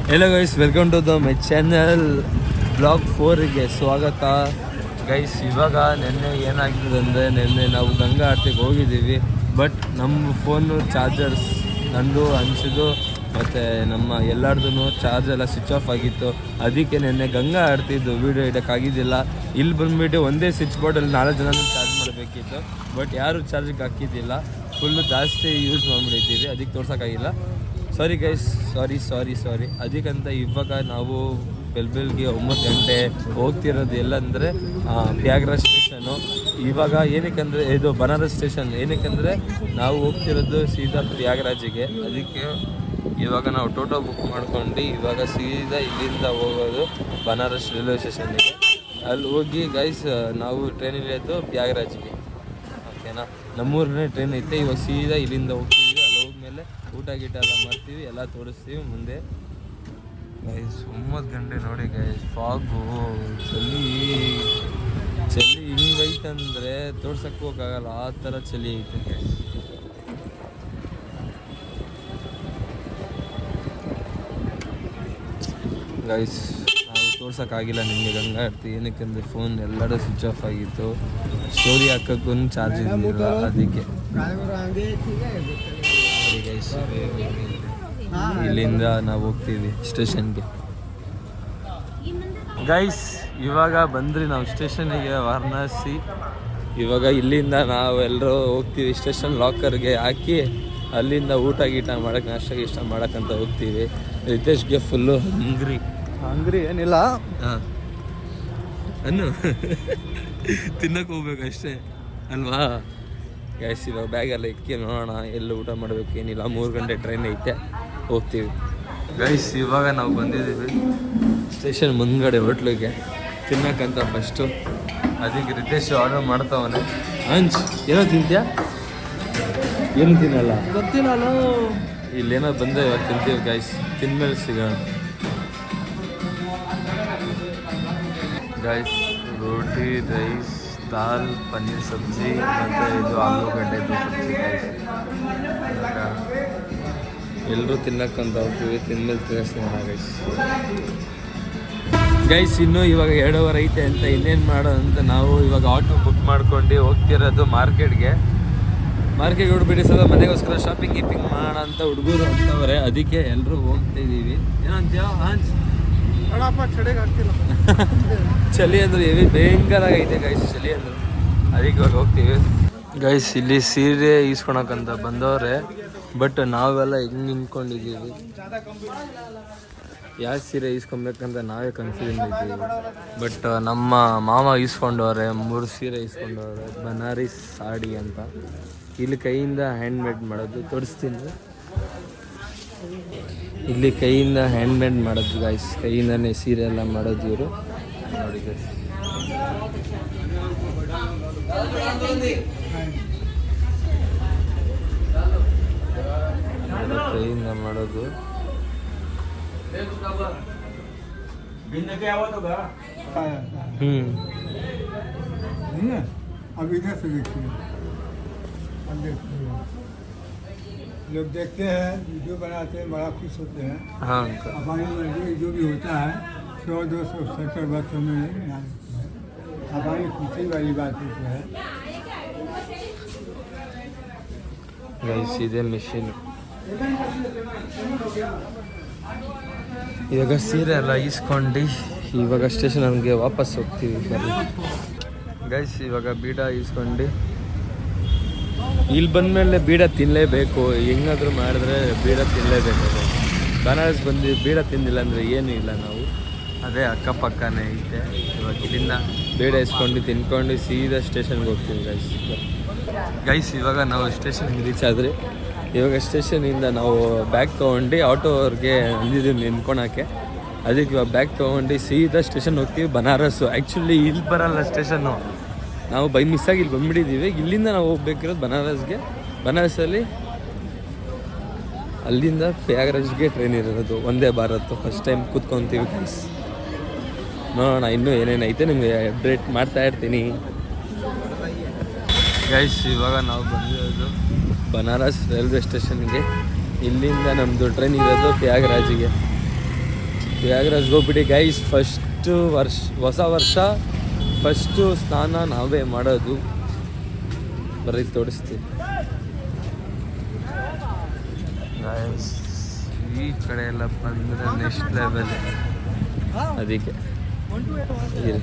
Hello guys, welcome to the my channel. Blog 4ಗೆ ಸ್ವಾಗತ guys. ಇವಾಗ ನಿನ್ನೆ ಏನಾಗ್ತದೆ ಅಂದರೆ, ನಿನ್ನೆ ನಾವು ಗಂಗಾ ಆರತಿಗೆ ಹೋಗಿದ್ದೀವಿ. ಬಟ್ ನಮ್ಮ ಫೋನು ಚಾರ್ಜರ್ಸ್, ನಂದು ಅನಿಸಿದ್ದು ಮತ್ತು ನಮ್ಮ ಎಲ್ಲರದ್ದು ಚಾರ್ಜ್ ಎಲ್ಲ ಸ್ವಿಚ್ ಆಫ್ ಆಗಿತ್ತು. ಅದಕ್ಕೆ ನಿನ್ನೆ ಗಂಗಾ ಆರತಿದ್ದು ವೀಡಿಯೋ ಇಡೋಕ್ಕಾಗಿದ್ದಿಲ್ಲ. ಇಲ್ಲಿ ಬಂದುಬಿಟ್ಟು ಒಂದೇ ಸ್ವಿಚ್ ಬೋರ್ಡಲ್ಲಿ 4 ಜನ ಚಾರ್ಜ್ ಮಾಡಬೇಕಿತ್ತು. ಬಟ್ ಯಾರು ಚಾರ್ಜಿಗೆ ಹಾಕಿದ್ದಿಲ್ಲ, ಫುಲ್ಲು ಜಾಸ್ತಿ ಯೂಸ್ ಮಾಡಿಬಿಟ್ಟಿದ್ದೀವಿ, ಅದಕ್ಕೆ ತೋರ್ಸೋಕ್ಕಾಗಿಲ್ಲ. ಸಾರಿ ಗೈಸ್, ಸಾರಿ. ಅದಕ್ಕಂತ ಇವಾಗ ನಾವು ಬೆಳಗ್ಗೆ 9 ಗಂಟೆ ಹೋಗ್ತಿರೋದು ಎಲ್ಲಂದರೆ ಪ್ರಯಾಗ್ರಾಜ್ ಸ್ಟೇಷನು. ಇವಾಗ ಏನಕ್ಕೆಂದರೆ ಇದು ಬನಾರಸ್ ಸ್ಟೇಷನ್. ಏನಕ್ಕೆಂದರೆ ನಾವು ಹೋಗ್ತಿರೋದು ಸೀದಾ ಪ್ರಯಾಗ್ರಾಜಿಗೆ. ಅದಕ್ಕೆ ಇವಾಗ ನಾವು ಟೋಟೋ ಬುಕ್ ಮಾಡ್ಕೊಂಡು ಇವಾಗ ಸೀದಾ ಇಲ್ಲಿಂದ ಹೋಗೋದು ಬನಾರಸ್ ರೈಲ್ವೆ ಸ್ಟೇಷನ್ನಿಗೆ. ಅಲ್ಲಿ ಹೋಗಿ ಗೈಸ್ ನಾವು ಟ್ರೈನ್ ಇಳಿಯೋದು ಪ್ರಯಾಗ್ರಾಜಿಗೆ, ಓಕೆನಾ. ನಮ್ಮೂರನ್ನೇ ಟ್ರೈನ್ ಐತೆ. ಇವಾಗ ಸೀದಾ ಇಲ್ಲಿಂದ ಹೋಗ್ತೀವಿ. ಅಲ್ಲಿ ಹೋದ್ಮೇಲೆ ಊಟ ಗೀಟ ಎಲ್ಲ ಮಾಡ್ತೀವಿ, ಎಲ್ಲ ತೋರಿಸ್ತೀವಿ ಮುಂದೆ. ಗೈಸ್ 9 ಗಂಟೆ ನೋಡಿ ಗೈಸ್, ಫಾಗು, ಚಳಿ ಹಿಂಗೈತಂದರೆ ತೋರ್ಸಕ್ಕೆ ಹೋಗೋಕ್ಕಾಗಲ್ಲ, ಆ ಥರ ಚಳಿ ಐತೆ ಗೈಸ್. ಗೈಸ್ ನಾವು ತೋರ್ಸೋಕ್ಕಾಗಿಲ್ಲ ನಿಮಗೆ ಗಂಗಾ ಆರತಿ. ಏನಕ್ಕೆಂದರೆ ಫೋನ್ ಎಲ್ಲರೂ ಸ್ವಿಚ್ ಆಫ್ ಆಗಿತ್ತು, ಸ್ಟೋರಿ ಹಾಕೋಕ್ಕೂ ಚಾರ್ಜ್ ಇರಲಿಲ್ಲ. ಅದಕ್ಕೆ ಗೈಸ್ ಇಲ್ಲಿಂದ ನಾವು ಹೋಗ್ತೀವಿ ಸ್ಟೇಷನ್ಗೆ. ಗೈಸ್ ಇವಾಗ ಬಂದ್ರಿ ನಾವು ಸ್ಟೇಷನಿಗೆ, ವಾರಣಾಸಿ. ಇವಾಗ ಇಲ್ಲಿಂದ ನಾವು ಎಲ್ಲರೂ ಹೋಗ್ತೀವಿ ಸ್ಟೇಷನ್ ಲಾಕರ್ಗೆ ಹಾಕಿ, ಅಲ್ಲಿಂದ ಊಟ ಗೀಟ ಮಾಡೋಕ್ಕೆ, ನಾಷ್ಟ ಮಾಡೋಕ್ಕಂತ ಹೋಗ್ತೀವಿ. ರಿತೇಶ್ಗೆ ಫುಲ್ಲು ಹಂಗ್ರಿ ಏನಿಲ್ಲ, ಹಾಂ ಅನ್ನು ತಿನ್ನಕ್ಕೆ ಹೋಗ್ಬೇಕಷ್ಟೇ ಅಲ್ವಾ ಗೈಸ್. ಇವಾಗ ಬ್ಯಾಗೆಲ್ಲ ಇಕ್ಕಿ ನೋಡೋಣ ಎಲ್ಲ ಊಟ ಮಾಡಬೇಕು, ಏನಿಲ್ಲ. 3 ಗಂಟೆ ಟ್ರೈನ್ ಐತೆ, ಹೋಗ್ತೀವಿ ಗೈಸ್. ಇವಾಗ ನಾವು ಬಂದಿದ್ದೀವಿ ಸ್ಟೇಷನ್ ಮುಂದ್ಗಡೆ ಹೋಟ್ಲಿಗೆ ತಿನ್ನಕ್ಕಂತ ಫಸ್ಟು. ಅದಕ್ಕೆ ರಿತೇಶ್ ಆರ್ಡರ್ ಮಾಡ್ತಾವನೆ. ಹಂಚ್ ಏನೋ ತಿಂತೀಯಾ? ಏನು ತಿನ್ನಲ್ಲ ಗೊತ್ತಿಲ್ಲ. ಇಲ್ಲೇನೋ ಬಂದರೆ ಇವಾಗ ತಿಂತೀವಿ ಗೈಸ್, ತಿನ್ಮೇಲೆ ಸಿಗೋಣ ಗೈಸ್. ರೋಟಿ, ರೈಸ್, ದಾಲ್, ಪನ್ನೀರ್ ಸಬ್ಜಿ ಮತ್ತು ಇದು ಆಲೂಗಡ್ಡೆದು ಸಬ್ಜಿ ಗೈಸ್. ಎಲ್ಲರೂ ತಿನ್ನಕ್ಕಂತ ಹೋಗ್ತೀವಿ, ತಿನ್ಮೇಲೆ ತಿನ್ನಿಸ್ತೀವಿ ಗೈಸ್. ಇನ್ನೂ ಇವಾಗ 2 ಐತೆ ಅಂತ ಇನ್ನೇನು ಮಾಡೋದು ಅಂತ ನಾವು ಇವಾಗ ಆಟೋ ಬುಕ್ ಮಾಡ್ಕೊಂಡು ಹೋಗ್ತಿರೋದು ಮಾರ್ಕೆಟ್ಗೆ ಹೊಡ್ಬಿಟ್ಟು ಸಲ ಮನೆಗೋಸ್ಕರ ಶಾಪಿಂಗ್ ಮಾಡೋಣ ಅಂತ ಹುಡುಗರು ಅಂತವ್ರೆ. ಅದಕ್ಕೆ ಎಲ್ಲರೂ ಹೋಗ್ತಾಯಿದ್ದೀವಿ. ಏನೋ ಅಂತೀಯ ಹಾಂಚ್? ಚಳಿಗೆ ಆಗ್ತಿಲ್ಲ ಚಳಿ ಅಂದ್ರೆ ಹೆವಿ ಭಯಂಕರ ಆಗೈತೆ ಗೈಸ್, ಚಳಿ ಅಂದ್ರೆ. ಅದಕ್ಕೆ ಇವಾಗ ಹೋಗ್ತೀವಿ ಗೈಸ್. ಇಲ್ಲಿ ಸೀರೆ ಈಸ್ಕೊಳಕ್ಕಂತ ಬಂದವ್ರೆ, ಬಟ್ ನಾವೆಲ್ಲ ಹೆಂಗೆ ನಿಂತ್ಕೊಂಡಿದ್ದೀವಿ, ಯಾವ ಸೀರೆ ಈಸ್ಕೊಬೇಕಂತ ನಾವೇ ಕನ್ಫ್ಯೂಷನ್ ಇದ್ದೀವಿ. ಬಟ್ ನಮ್ಮ ಮಾಮ ಈಸ್ಕೊಂಡವ್ರೆ, 3 ಸೀರೆ ಈಸ್ಕೊಂಡವ್ರೆ, ಬನಾರಸ್ ಸಾಡಿ ಅಂತ. ಇಲ್ಲಿ ಕೈಯಿಂದ ಹ್ಯಾಂಡ್ಮೇಡ್ ಮಾಡೋದು ತೋರಿಸ್ತೀನಿ. ಇಲ್ಲಿ ಕೈಯಿಂದ ಹ್ಯಾಂಡ್ಮೇಡ್ ಮಾಡೋದು ಗೈಸ್, ಕೈಯಿಂದನೇ ಸೀರೆ ಎಲ್ಲ ಮಾಡೋದು ಇವರು ನೋಡಿ ಗೈಸ್. ಕೈಯಿಂದ ಮಾಡೋದು. अब इधर से देखिए, लोग देखते हैं, वीडियो बनाते हैं, बड़ा खुश होते हैं। हाँ, हमारी मर्जी जो भी होता है 100-200 70 बच्चों में हमारी खुशी वाली बात है। ಗೈಸ್ ಇದೆ ಮಿಷಿನ್. ಇವಾಗ ಸೀರೆ ಎಲ್ಲ ಈಸ್ಕೊಂಡು ಇವಾಗ ಸ್ಟೇಷನ್ಗೆ ವಾಪಸ್ ಹೋಗ್ತೀವಿ ಬರ್ರಿ ಗೈಸ್. ಇವಾಗ ಬೀಡ ಈಸ್ಕೊಂಡು ಇಲ್ಲಿ ಬಂದಮೇಲೆ ಬೀಡ ತಿನ್ನಲೇಬೇಕು, ಹೆಂಗಾದ್ರೂ ಮಾಡಿದ್ರೆ ಬೀಡ ತಿನ್ನಲೇಬೇಕು. ಬನಾರಸ್ ಬಂದು ಬೀಡ ತಿಂದಿಲ್ಲ ಅಂದರೆ ಏನೂ ಇಲ್ಲ. ನಾವು ಅದೇ ಅಕ್ಕಪಕ್ಕನೇ ಐತೆ. ಇವಾಗ ಇಲ್ಲಿಂದ ಬೀಡ ಇಸ್ಕೊಂಡು ತಿನ್ಕೊಂಡು ಸೀದಾ ಸ್ಟೇಷನ್ಗೆ ಹೋಗ್ತೀವಿ ಗೈಸ್. ಇವಾಗ ನಾವು ಸ್ಟೇಷನ್ಗೆ ರೀಚ್ ಆದರೆ, ಇವಾಗ ಸ್ಟೇಷನಿಂದ ನಾವು ಬ್ಯಾಗ್ ತೊಗೊಂಡು ಆಟೋವ್ರಿಗೆ ಅಂದಿದ್ದೀವಿ ನಿಂತ್ಕೊಳಕ್ಕೆ. ಅದಕ್ಕೆ ಇವಾಗ ಬ್ಯಾಗ್ ತೊಗೊಂಡು ಸೀದಾ ಸ್ಟೇಷನ್ ಹೋಗ್ತೀವಿ ಬನಾರಸ್ಸು. ಆ್ಯಕ್ಚುಲಿ ಇಲ್ಲಿ ಬರಲ್ಲ ಸ್ಟೇಷನ್ನು, ನಾವು ಬೈ ಮಿಸ್ಸಾಗಿ ಇಲ್ಲಿ ಬಂದುಬಿಟ್ಟಿದ್ದೀವಿ. ಇಲ್ಲಿಂದ ನಾವು ಹೋಗ್ಬೇಕಿರೋದು ಬನಾರಸ್ಗೆ. ಬನಾರಸಲ್ಲಿ ಅಲ್ಲಿಂದ ಪ್ರಯಾಗ್ರಾಜ್ಗೆ ಟ್ರೈನ್ ಇರೋದು, ಒಂದೇ ಭಾರತ್. ಫಸ್ಟ್ ಟೈಮ್ ಕೂತ್ಕೊತೀವಿ ಗೈಸ್. ನೋಡೋಣ ಇನ್ನೂ ಏನೇನೈತೆ ನಿಮಗೆ ಅಪ್ಡೇಟ್ ಮಾಡ್ತಾ ಇರ್ತೀನಿ ಗೈಸ್. ಇವಾಗ ನಾವು ಬಂದಿರೋದು ಬನಾರಸ್ ರೈಲ್ವೆ ಸ್ಟೇಷನ್ಗೆ. ಇಲ್ಲಿಂದ ನಮ್ಮದು ಟ್ರೈನ್ ಇರೋದು ಪ್ರಯಾಗ್ರಾಜಿಗೆ. ಪ್ರಯಾಗ್ರಾಜ್ಗೆ ಹೋಗ್ಬಿಟ್ಟು ಗೈಸ್ ಹೊಸ ವರ್ಷ ಫಸ್ಟು ಸ್ನಾನ ನಾವೇ ಮಾಡೋದು. ಬರೀ ತೋರಿಸ್ತೀವಿ ಗೈಸ್. ಈ ಕಡೆ ಎಲ್ಲ ಬಂದರೆ ನೆಕ್ಸ್ಟ್ ಲೆವೆಲ್. ಅದಕ್ಕೆ ಇರಿ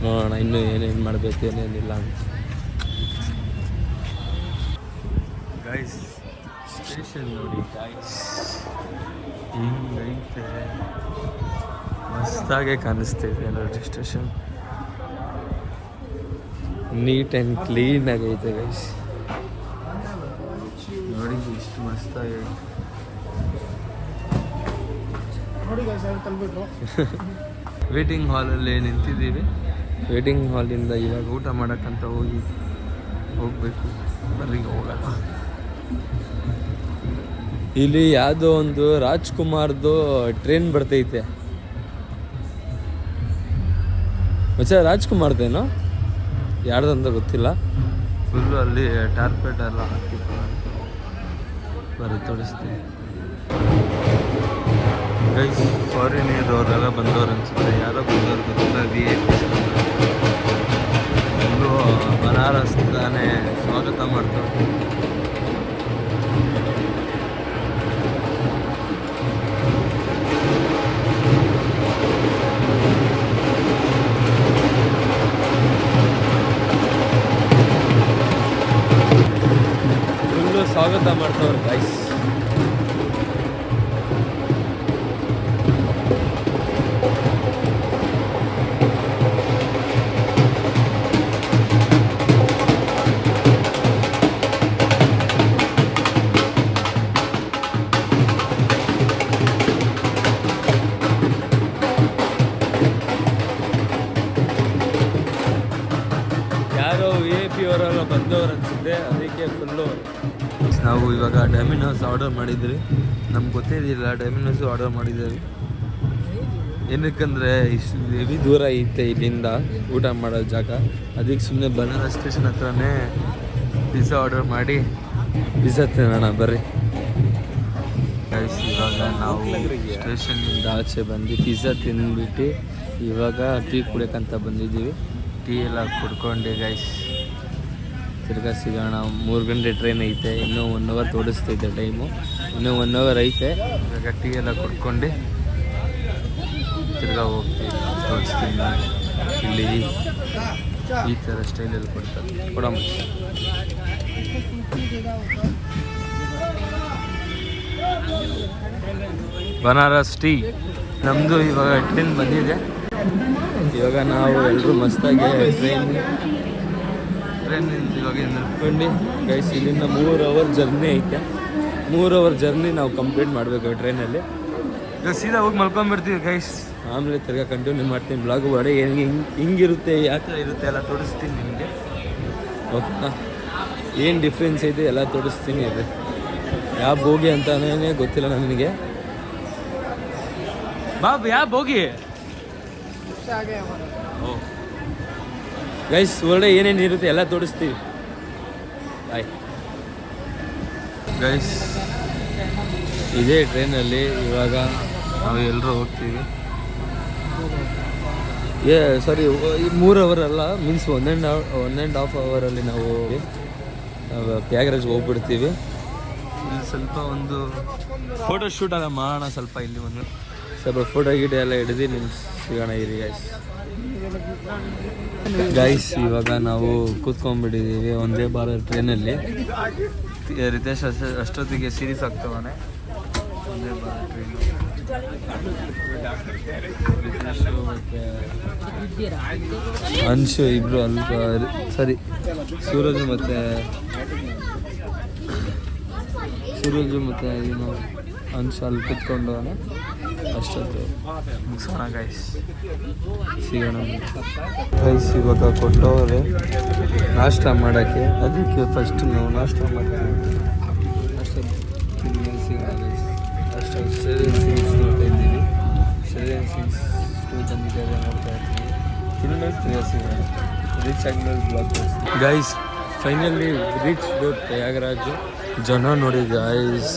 ನೋಡೋಣ ಇನ್ನೂ ಏನೇನು ಮಾಡಬೇಕು ಏನೇನಿಲ್ಲ ಅಂತ. ಗೈಸ್ ಸ್ಟೇಷನ್ ನೋಡಿ ಗೈಸ್, ಹಿಂಗೈತೆ, ಮಸ್ತಾಗೆ ಕಾಣಿಸ್ತಿದೆ ನೋಡಿ ಸ್ಟೇಷನ್. ನೀಟ್ ಆ್ಯಂಡ್ ಕ್ಲೀನ್ ಆಗೈತೆ ಗೈಸ್. ನೋಡಿ ಇಷ್ಟು ಮಸ್ತಾಗಿ ವೇಟಿಂಗ್ ಹಾಲಲ್ಲಿ ನಿಂತಿದ್ದೀವಿ. ವೇಟಿಂಗ್ ಹಾಲಿಂದ ಇವಾಗ ಊಟ ಮಾಡೋಕ್ಕಂತ ಹೋಗ್ಬೇಕು. ಬರ್ರಿ ಹೋಗೋಣ. ಇಲ್ಲಿ ಯಾವುದೋ ಒಂದು ರಾಜ್ಕುಮಾರ್ದು ಟ್ರೈನ್ ಬರ್ತೈತೆ ಮಚ್ಚ. ರಾಜ್ಕುಮಾರ್ದೇನೋ ಯಾರ್ದಂತ ಗೊತ್ತಿಲ್ಲ. ಫುಲ್ಲು ಅಲ್ಲಿ ಟಾರ್ಪೆಟ್ ಎಲ್ಲ ಹಾಕಿರ್ತಾರೆ. ಬರೀ ತೋರಿಸ್ತೀನಿ ಗೈಸ್. ಫಾರಿನರ್ ಅವರೆಲ್ಲ ಬಂದವ್ರು ಅನ್ಸುತ್ತೆ, ಯಾರೋ ಬಂದವ್ರು ಗೊತ್ತಿಲ್ಲ. VIP ಫುಲ್ಲು ಬನಾರಸ್ ತಾನೇ ಸ್ವಾಗತ ಮಾಡ್ತಾರೆ. ಫುಲ್ಲು ಸ್ವಾಗತ ಮಾಡ್ತವ್ರು ಗೈಸ್. ಯಾರೋ VIP ಅವರೆಲ್ಲ ಬಂದವರು ಅನಿಸುತ್ತೆ, ಅದಕ್ಕೆ ಫುಲ್ಲು. ನಾವು ಇವಾಗ ಡೊಮಿನೋಸ್ ಆರ್ಡರ್ ಮಾಡಿದ್ರಿ. ನಮ್ಗೆ ಗೊತ್ತಿರಲಿಲ್ಲ ಡೊಮಿನೋಸು ಆರ್ಡರ್ ಮಾಡಿದ್ದೀವಿ. ಏನಕ್ಕಂದರೆ ಇಷ್ಟು ಹೆವಿ ದೂರ ಐತೆ ಇಲ್ಲಿಂದ ಊಟ ಮಾಡೋ ಜಾಗ. ಅದಕ್ಕೆ ಸುಮ್ಮನೆ ಬನಾರಸ್ ಸ್ಟೇಷನ್ ಹತ್ರನೇ ಪಿಜ್ಜಾ ಆರ್ಡರ್ ಮಾಡಿ ಪಿಜ್ಜಾ ತಿನ್ನೋಣ ಬರ್ರಿ. ಇವಾಗ ನಾವು ಸ್ಟೇಷನ್ನಿಂದ ಆಚೆ ಬಂದು ಪಿಜ್ಜಾ ತಿಂದ್ಬಿಟ್ಟು ಇವಾಗ ಟೀ ಕುಡಿಯೋಕ್ಕಂತ ಬಂದಿದ್ದೀವಿ. ಟೀ ಎಲ್ಲ ಕುಡ್ಕೊಂಡು ಗೈಸ್ ತಿರ್ಗಾ ಸಿಗೋಣ. 3 ಗಂಟೆ ಟ್ರೈನ್ ಐತೆ, ಇನ್ನೂ 1 ಅವರ್ ತೋರಿಸ್ತೈತೆ ಟೈಮು. ಇನ್ನೂ 1 ಅವರ್ ಐತೆ. ಇವಾಗ ಟೀ ಎಲ್ಲ ಕುಡ್ಕೊಂಡು ತಿರ್ಗಾ ಹೋಗ್ತೀವಿ. ತೋರಿಸ್ತೀನಿ ಇಲ್ಲಿ ಈ ಥರ ಸ್ಟೈಲಲ್ಲಿ ಕೊಡ್ತಾರೆ. ಕೊಡಮ್ಮ. ಬನಾರಸ್ ಟೀ ನಮ್ಮದು ಇವಾಗ ಟ್ರೈನ್ ಬಂದಿದೆ. ಇವಾಗ ನಾವು ಎಲ್ಲರೂ ಮಸ್ತಾಗಿ ಟ್ರೈನಿಂದ ಇವಾಗ ನಡ್ಕೊಂಡು ಗೈಸ್ ಇಲ್ಲಿಂದ 3 ಅವರ್ ಜರ್ನಿ ಐತೆ. 3 ಅವರ್ ಜರ್ನಿ ನಾವು ಕಂಪ್ಲೀಟ್ ಮಾಡಬೇಕು ಟ್ರೈನಲ್ಲಿ. ಇವಾಗ ಸೀದಾ ಹೋಗಿ ಮಲ್ಕೊಂಡ್ಬಿಡ್ತೀವಿ ಗೈಸ್. ಆಮೇಲೆ ತಿರ್ಗಾ ಕಂಟಿನ್ಯೂ ಮಾಡ್ತೀನಿ ಬ್ಲಾಗ್. ಹೊಡೆ ಹಿಂಗಿರುತ್ತೆ, ಯಾವ ಥರ ಇರುತ್ತೆ ಎಲ್ಲ ತೋರಿಸ್ತೀನಿ ನಿಮಗೆ. ಓಕೆನಾ? ಏನು ಡಿಫ್ರೆನ್ಸ್ ಐತೆ ಎಲ್ಲ ತೋರಿಸ್ತೀನಿ. ಅದು ಯಾವ ಬೋಗಿ ಅಂತಲೇ ಗೊತ್ತಿಲ್ಲ ನನಗೆ. ಬಾಬ್ ಯಾವ ಬೋಗಿ ಗೈಸ್ ಒಳ್ಳೆ ಏನೇನು ಇರುತ್ತೆ ಎಲ್ಲ ತೋರಿಸ್ತೀವಿ. Bye guys. ಇದೇ ಟ್ರೈನಲ್ಲಿ ಇವಾಗ ನಾವು ಎಲ್ಲರೂ ಹೋಗ್ತೀವಿ. ಸಾರಿ 3 ಅವರ್ ಅಲ್ಲ, ಮೀನ್ಸ್ 1.5 ಅವರಲ್ಲಿ ನಾವು ಪ್ರಯಾಗ್ರಾಜ್ಗೆ ಹೋಗ್ಬಿಡ್ತೀವಿ. ಇಲ್ಲಿ ಸ್ವಲ್ಪ ಒಂದು ಫೋಟೋ ಶೂಟ್ ಎಲ್ಲ ಮಾಡೋಣ. ಇಲ್ಲಿ ಸ್ವಲ್ಪ ಫೋಟೋ ಗೀಟೋ ಎಲ್ಲ ಹಿಡಿದು ಸಿಗೋಣ ಇರಿ ಗೈಸ್. ಗೈಸ್ ಇವಾಗ ನಾವು ಕೂತ್ಕೊಂಡ್ಬಿಟ್ಟಿದ್ದೀವಿ ಒಂದೇ ಭಾರತ್ ಟ್ರೈನಲ್ಲಿ. ರಿತೇಶ್ ಅಷ್ಟೊತ್ತಿಗೆ ಸೀರೀಸ್ ಆಗ್ತವಾನೆ. ಒಂದೇ ಭಾರತ್ ಟ್ರೈನು. ರಿತೇಶು ಮತ್ತು ಅಂಶು ಇಬ್ಬರು ಸೂರಜ್ ಮತ್ತು ಏನು ಅಂಶ ಅಲ್ಲಿ ಕೂತ್ಕೊಂಡವನೆ. ಅಷ್ಟೊತ್ತು ಮುಗಿಸೋಣ ಗೈಸ್. ಸಿಗೋಣ ಗೈಸ್. ಇವಾಗ ಕೊಟ್ಟವ್ರೆ ನಾಷ್ಟ ಮಾಡೋಕ್ಕೆ, ಅದಕ್ಕೆ ಫಸ್ಟ್ ನಾವು ನಾಷ್ಟ ಮಾಡ್ತೀವಿ. ಅಷ್ಟೊತ್ತು ಸಿಗೋಣ ಗೈಸ್. ಅಷ್ಟೊಂದು ಸ್ಟ್ರೇಲಿಯನ್ ಸೀನ್ಸ್ ನೋಡ್ತಾ ಇದ್ದೀವಿ. ಸ್ಟ್ರೇಲಿಯನ್ ಸೀನ್ಸ್ 2 ತಂದಿದ್ದಾರೆ, ನೋಡ್ತಾ ಇರ್ತೀವಿ. ತಿನ್ಮೇಲೆ ತಿರ್ಗಾ ಸಿಗೋಣ. ರೀಚ್ ಆದ್ಮೇಲೆ ಬ್ಲಾಗ್ ತೋರಿಸ್ತೀವಿ ಗೈಸ್. Finally reach Prayagraj. ಜನ ನೋಡಿ ಗೈಸ್,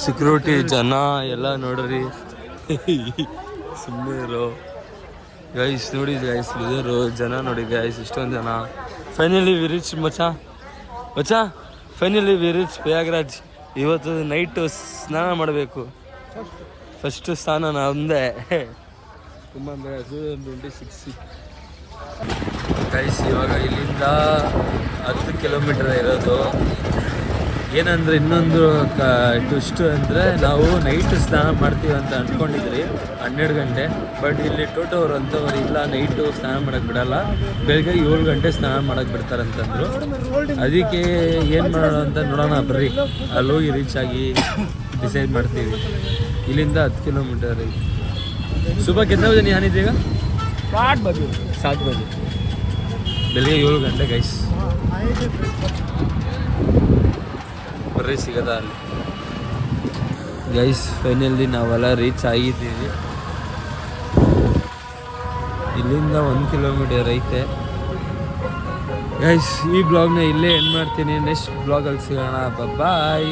ಸೆಕ್ಯೂರಿಟಿ ಜನ ಎಲ್ಲ ನೋಡ್ರಿ. ಸುಮ್ಮನೆ ಇರೋ ಗೈಸ್. ನೋಡಿ ಗೈಸ್ ಇದರು ಜನ ನೋಡಿ ಗೈಸ್, ಇಷ್ಟೊಂದು ಜನ. ಫೈನಲಿ ವಿ ರೀಚ್ ಮಚಾ ಫೈನಲಿ ವಿ ರೀಚ್ ಪ್ರಯಾಗ್ರಾಜ್. ಇವತ್ತು ನೈಟು ಸ್ನಾನ ಮಾಡಬೇಕು. ಫಸ್ಟ್ ಸ್ನಾನ ಒಂದೇ ತುಂಬ 26 ಗೈಸ್. ಇವಾಗ ಇಲ್ಲಿಂದ 10 ಕಿಲೋಮೀಟರ್ ಇರೋದು. ಏನಂದರೆ ಇನ್ನೊಂದು ಟ್ವಿಸ್ಟ್ ಅಂದರೆ ನಾವು ನೈಟ್ ಸ್ನಾನ ಮಾಡ್ತೀವಿ ಅಂತ ಅಂದ್ಕೊಂಡಿದ್ರಿ 12 ಗಂಟೆ. ಬಟ್ ಇಲ್ಲಿ ಟೋಟೋರು ಅಂತವ್ರು ಇಲ್ಲ, ನೈಟು ಸ್ನಾನ ಮಾಡೋಕ್ಕೆ ಬಿಡಲ್ಲ, ಬೆಳಗ್ಗೆ 7 ಗಂಟೆ ಸ್ನಾನ ಮಾಡೋಕ್ಕೆ ಬಿಡ್ತಾರಂತಂದರು. ಅದಕ್ಕೆ ಏನು ಮಾಡೋಣ ಅಂತ ನೋಡೋಣ ಬರ್ರಿ, ಅಲ್ಲಿ ಹೋಗಿ ರೀಚ್ ಆಗಿ ಡಿಸೈಡ್ ಮಾಡ್ತೀವಿ. ಇಲ್ಲಿಂದ 10 ಕಿಲೋಮೀಟರ್. ಸುಬಹ कितने बजे नहीं आनी देगा? 7 बजे ಬೆಳಗ್ಗೆ 7 ಗಂಟೆ ಗೈಸ್. ಬರ್ರಿ ಸಿಗದ ಅಲ್ಲಿ ಗೈಸ್. ಫೈನಲಿ ನಾವೆಲ್ಲ ರೀಚ್ ಆಗಿದ್ದೀವಿ. ಇಲ್ಲಿಂದ 1 ಕಿಲೋಮೀಟರ್ ಐತೆ ಗೈಸ್. ಈ ಬ್ಲಾಗ್ನ ಇಲ್ಲೇ ಎಂಡ್ ಮಾಡ್ತೀನಿ. ನೆಕ್ಸ್ಟ್ ಬ್ಲಾಗಲ್ಲಿ ಸಿಗೋಣ. ಬಾಯ್.